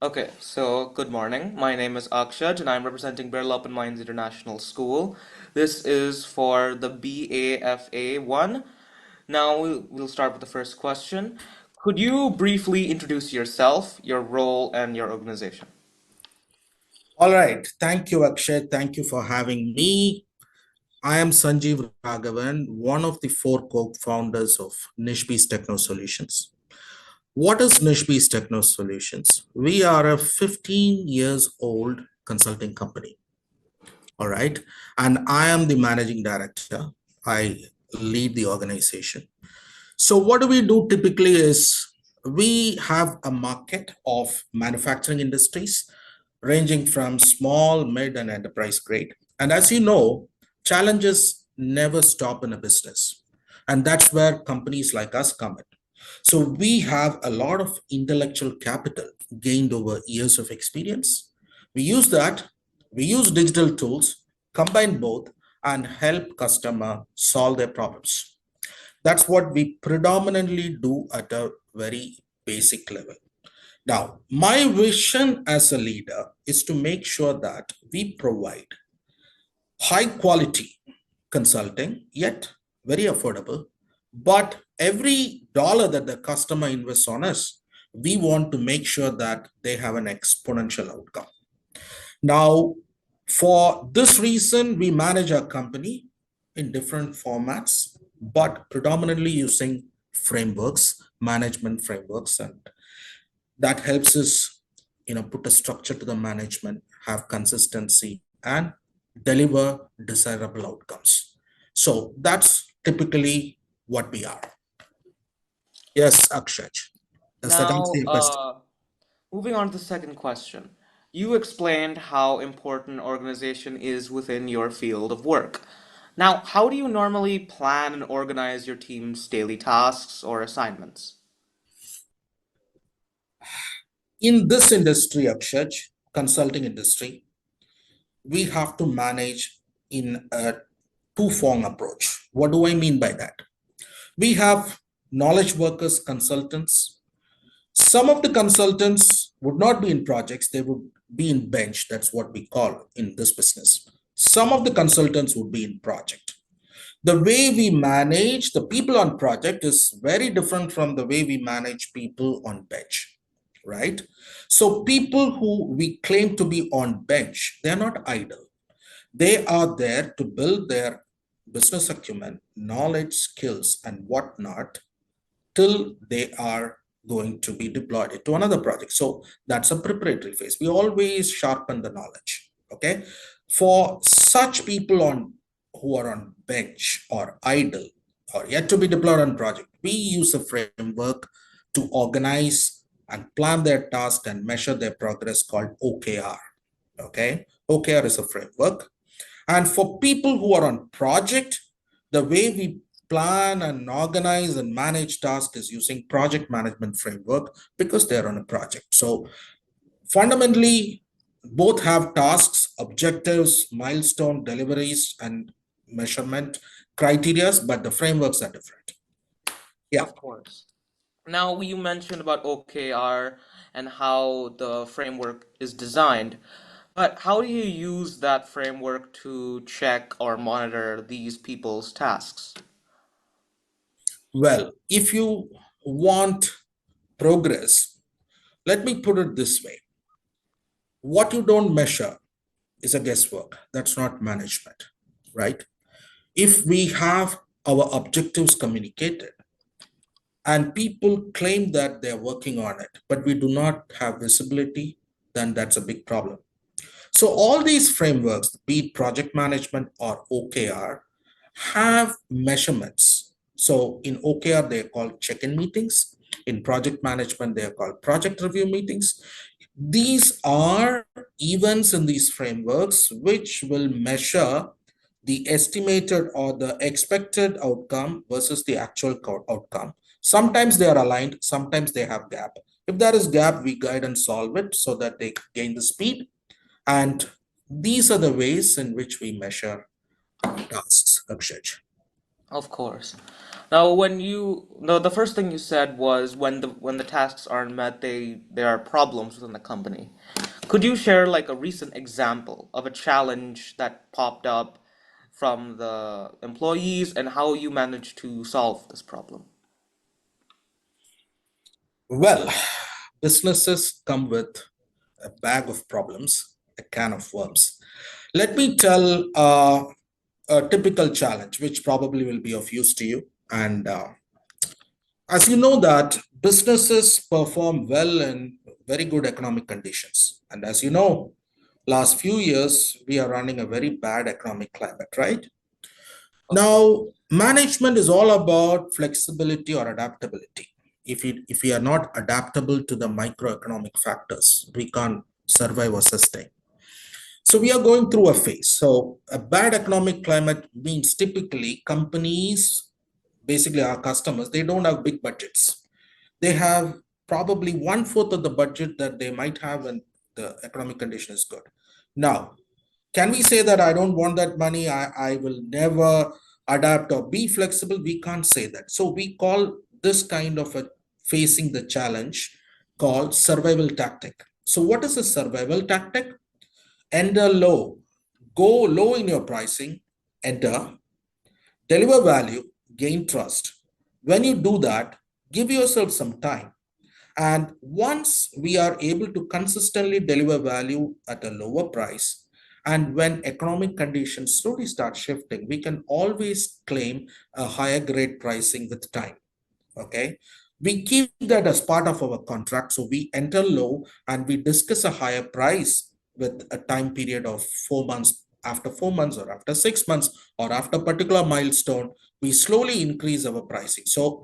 Okay, so good morning. My name is Akshaj and I'm representing Birla Open Minds International School. This is for the BAFA 1. Now we'll start with the first question. Could you briefly introduce yourself, your role, and your organization? All right. Thank you, Akshay. Thank you for having me. I am Sanjiv Raghavan, one of the four co-founders of Nishbe's Techno Solutions. What is Nishbe's Techno Solutions? We are a 15 years old consulting company. All right. And I am the managing director. I lead the organization. So what do we do typically is we have a market of manufacturing industries ranging from small, mid, and enterprise grade. And as you know, challenges never stop in a business. And that's where companies like us come in. So we have a lot of intellectual capital gained over years of experience. We use that, we use digital tools, combine both, and help customer solve their problems. That's what we predominantly do at a very basic level. Now, my vision as a leader is to make sure that we provide high quality consulting, yet very affordable. But every dollar that the customer invests on us, we want to make sure that they have an exponential outcome. Now, for this reason, we manage our company in different formats, but predominantly using frameworks, management frameworks, and that helps us, put a structure to the management, have consistency, and deliver desirable outcomes. So that's typically what we are. Yes, Akshay. Does that answer Now, your question? moving on to the second question. You explained how important organization is within your field of work. Now, how do you normally plan and organize your team's daily tasks or assignments? In this industry, Akshay, consulting industry, we have to manage in a two-form approach. What do I mean by that? We have knowledge workers, consultants. Some of the consultants would not be in projects, they would be in bench. That's what we call in this business. Some of the consultants would be in project. The way we manage the people on project is very different from the way we manage people on bench, right? So people who we claim to be on bench, they're not idle. They are there to build their business acumen, knowledge, skills, and whatnot till they are going to be deployed to another project. So that's a preparatory phase. We always sharpen the knowledge. Okay. For such people on who are on bench or idle or yet to be deployed on project, we use a framework to organize and plan their task and measure their progress called OKR. Okay. OKR is a framework. And for people who are on project, the way we plan and organize and manage tasks is using project management framework because they're on a project. So fundamentally, both have tasks, objectives, milestone deliveries, and measurement criterias, but the frameworks are different. Yeah. Of course. Now, you mentioned about OKR and how the framework is designed, but how do you use that framework to check or monitor these people's tasks? Well, if you want progress, let me put it this way. What you don't measure is a guesswork. That's not management, right? If we have our objectives communicated and people claim that they're working on it, but we do not have visibility, then that's a big problem. So all these frameworks, be it project management or OKR, have measurements. So in OKR, they're called check-in meetings. In project management, they are called project review meetings. These are events in these frameworks which will measure the estimated or the expected outcome versus the actual outcome. Sometimes they are aligned, sometimes they have gap. If there is gap, we guide and solve it so that they gain the speed. And these are the ways in which we measure tasks, Akshay. Of course. Now, when you no, the first thing you said was when the tasks aren't met, there are problems within the company. Could you share like a recent example of a challenge that popped up from the employees and how you managed to solve this problem? Well, businesses come with a bag of problems, a can of worms. Let me tell a typical challenge, which probably will be of use to you. And as you know that businesses perform well in very good economic conditions. And as you know, last few years, we are running a very bad economic climate, right? Of course. Now, management is all about flexibility or adaptability. If we are not adaptable to the microeconomic factors, we can't survive or sustain. So we are going through a phase. So a bad economic climate means typically companies, basically our customers, they don't have big budgets. They have probably one fourth of the budget that they might have when the economic condition is good. Now, can we say that I don't want that money? I will never adapt or be flexible. We can't say that. So we call this kind of a facing the challenge called survival tactic. So what is a survival tactic? Enter low, go low in your pricing, enter, deliver value, gain trust. When you do that, give yourself some time. And once we are able to consistently deliver value at a lower price, and when economic conditions slowly start shifting, we can always claim a higher grade pricing with time. Okay. We keep that as part of our contract. So we enter low and we discuss a higher price with a time period of 4 months. After 4 months or after 6 months or after a particular milestone, we slowly increase our pricing. So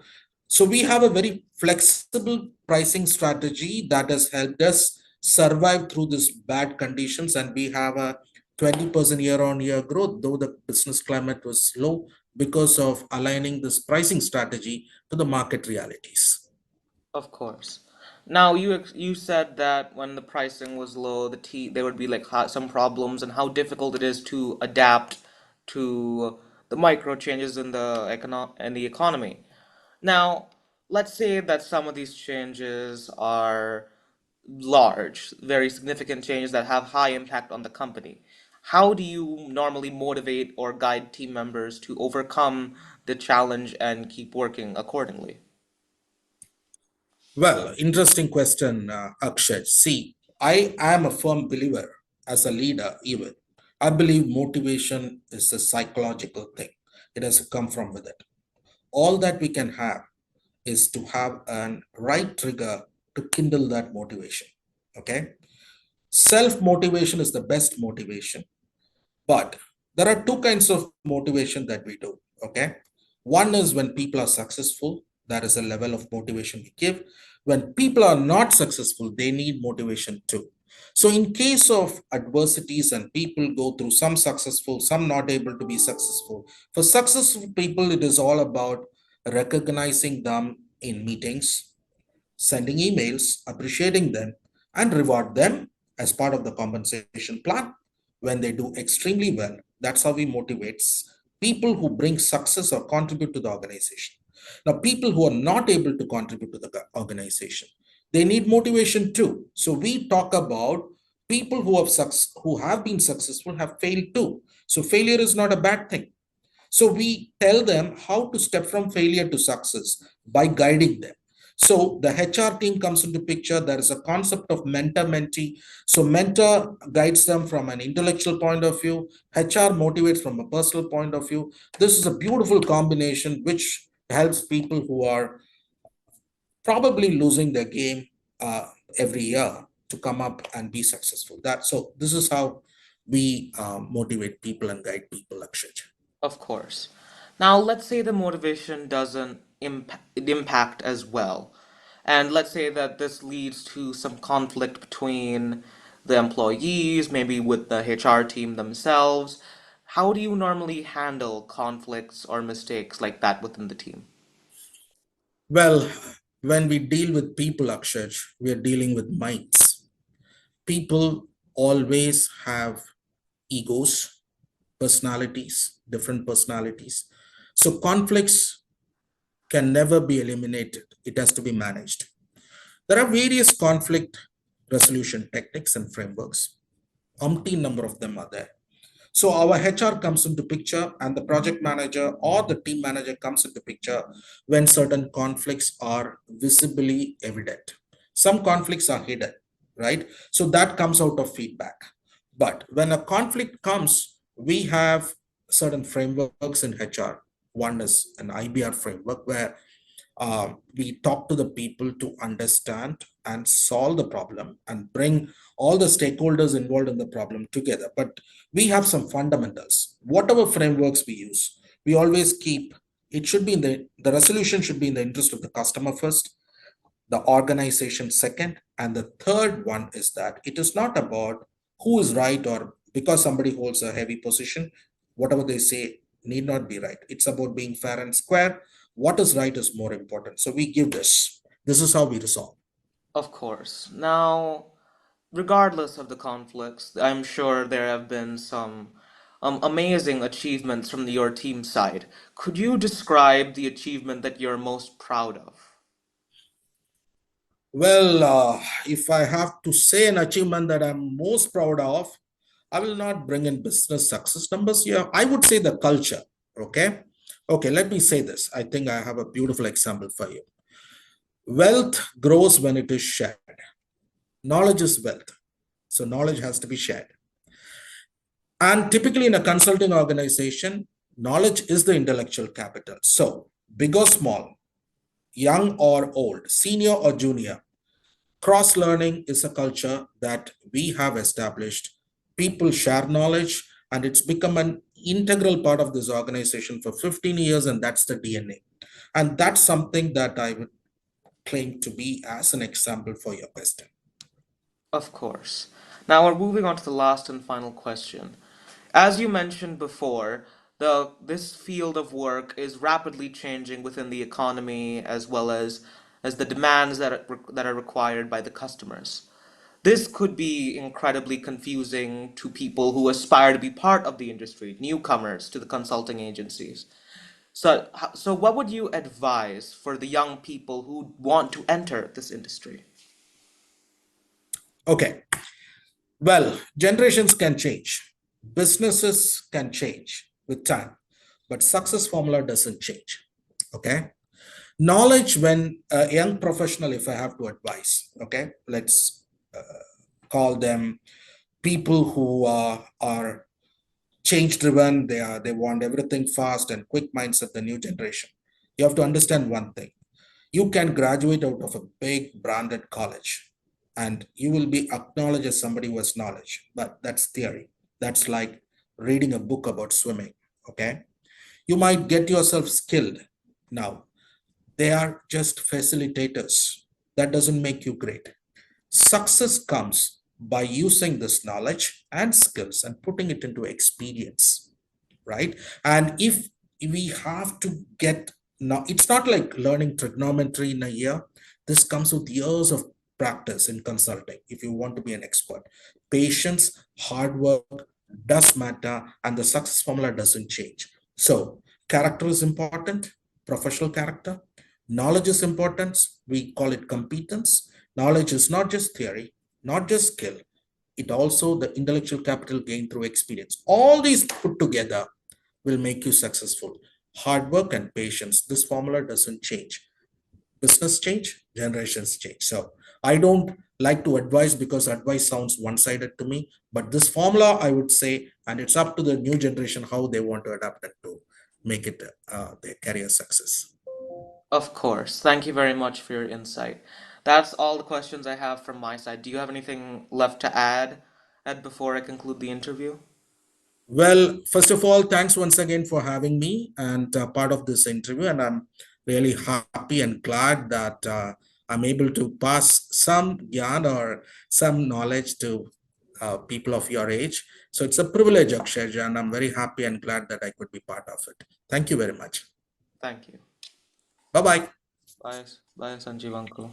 we have a very flexible pricing strategy that has helped us survive through this bad conditions, and we have a 20% year-on-year growth, though the business climate was low, because of aligning this pricing strategy to the market realities. Of course. Now you said that when the pricing was low, there would be like some problems and how difficult it is to adapt to the micro changes in the economy. Now, let's say that some of these changes are large, very significant changes that have high impact on the company. How do you normally motivate or guide team members to overcome the challenge and keep working accordingly? Well, interesting question, Akshay. See, I am a firm believer as a leader, even. I believe motivation is a psychological thing, it has to come from within. All that we can have is to have an right trigger to kindle that motivation. Okay. Self motivation is the best motivation. But there are two kinds of motivation that we do. Okay. One is when people are successful, that is a level of motivation we give. When people are not successful, they need motivation too. So, in case of adversities and people go through some successful, some not able to be successful, for successful people, it is all about recognizing them in meetings, sending emails, appreciating them, and reward them as part of the compensation plan when they do extremely well. That's how we motivate people who bring success or contribute to the organization. Now, people who are not able to contribute to the organization, they need motivation too. So we talk about people who have been successful have failed too. So failure is not a bad thing. So we tell them how to step from failure to success by guiding them. So the HR team comes into picture. There is a concept of mentor-mentee. So mentor guides them from an intellectual point of view. HR motivates from a personal point of view. This is a beautiful combination which helps people who are probably losing their game every year to come up and be successful. This is how we motivate people and guide people, Akshay. Of course. Now, let's say the motivation doesn't impact as well. And let's say that this leads to some conflict between the employees, maybe with the HR team themselves. How do you normally handle conflicts or mistakes like that within the team? Well, when we deal with people, Akshay, we are dealing with minds. People always have egos, personalities, different personalities. So conflicts can never be eliminated. It has to be managed. There are various conflict resolution techniques and frameworks. Umpteen number of them are there. So our HR comes into picture and the project manager or the team manager comes into picture when certain conflicts are visibly evident. Some conflicts are hidden, right? So that comes out of feedback. But when a conflict comes, we have certain frameworks in HR. One is an IBR framework where we talk to the people to understand and solve the problem and bring all the stakeholders involved in the problem together. But we have some fundamentals. Whatever frameworks we use, we always keep it should be in the resolution should be in the interest of the customer first, the organization second, and the third one is that it is not about who is right or because somebody holds a heavy position, whatever they say need not be right. It's about being fair and square. What is right is more important. So we give this. This is how we resolve. Of course. Now, regardless of the conflicts, I'm sure there have been some amazing achievements from your team side. Could you describe the achievement that you're most proud of? Well, if I have to say an achievement that I'm most proud of, I will not bring in business success numbers here. I would say the culture. Okay. Okay, let me say this. I think I have a beautiful example for you. Wealth grows when it is shared. Knowledge is wealth. So knowledge has to be shared. And typically in a consulting organization, knowledge is the intellectual capital. So big or small, young or old, senior or junior, cross learning is a culture that we have established. People share knowledge and it's become an integral part of this organization for 15 years, and that's the DNA. And that's something that I would claim to be as an example for your question. Of course. Now we're moving on to the last and final question. As you mentioned before, this field of work is rapidly changing within the economy as well as the demands that are required by the customers. This could be incredibly confusing to people who aspire to be part of the industry, newcomers to the consulting agencies. So what would you advise for the young people who want to enter this industry? Okay. Well, generations can change, businesses can change with time, but success formula doesn't change. Okay. Knowledge when a young professional, if I have to advise, okay, let's call them people who are change driven, they want everything fast and quick mindset, the new generation. You have to understand one thing. You can graduate out of a big branded college and you will be acknowledged as somebody who has knowledge, but that's theory. That's like reading a book about swimming. Okay, you might get yourself skilled. Now they are just facilitators. That doesn't make you great. Success comes by using this knowledge and skills and putting it into experience, right? And if we have to get now, it's not like learning trigonometry in a year. This comes with years of practice in consulting if you want to be an expert. Patience, hard work does matter, and the success formula doesn't change. So character is important, professional character. Knowledge is important. We call it competence. Knowledge is not just theory, not just skill. It also the intellectual capital gained through experience. All these put together will make you successful. Hard work and patience. This formula doesn't change. Business change, generations change. So I don't like to advise because advice sounds one-sided to me. But this formula, I would say, and it's up to the new generation how they want to adapt it to make it their career success. Of course. Thank you very much for your insight. That's all the questions I have from my side. Do you have anything left to add, Ed, before I conclude the interview? Well, first of all, thanks once again for having me and part of this interview. And I'm really happy and glad that I'm able to pass some gyan or some knowledge to people of your age. So it's a privilege, Akshay, and I'm very happy and glad that I could be part of it. Thank you very much. Thank you. Bye bye. Bye, bye, Sanjiv uncle.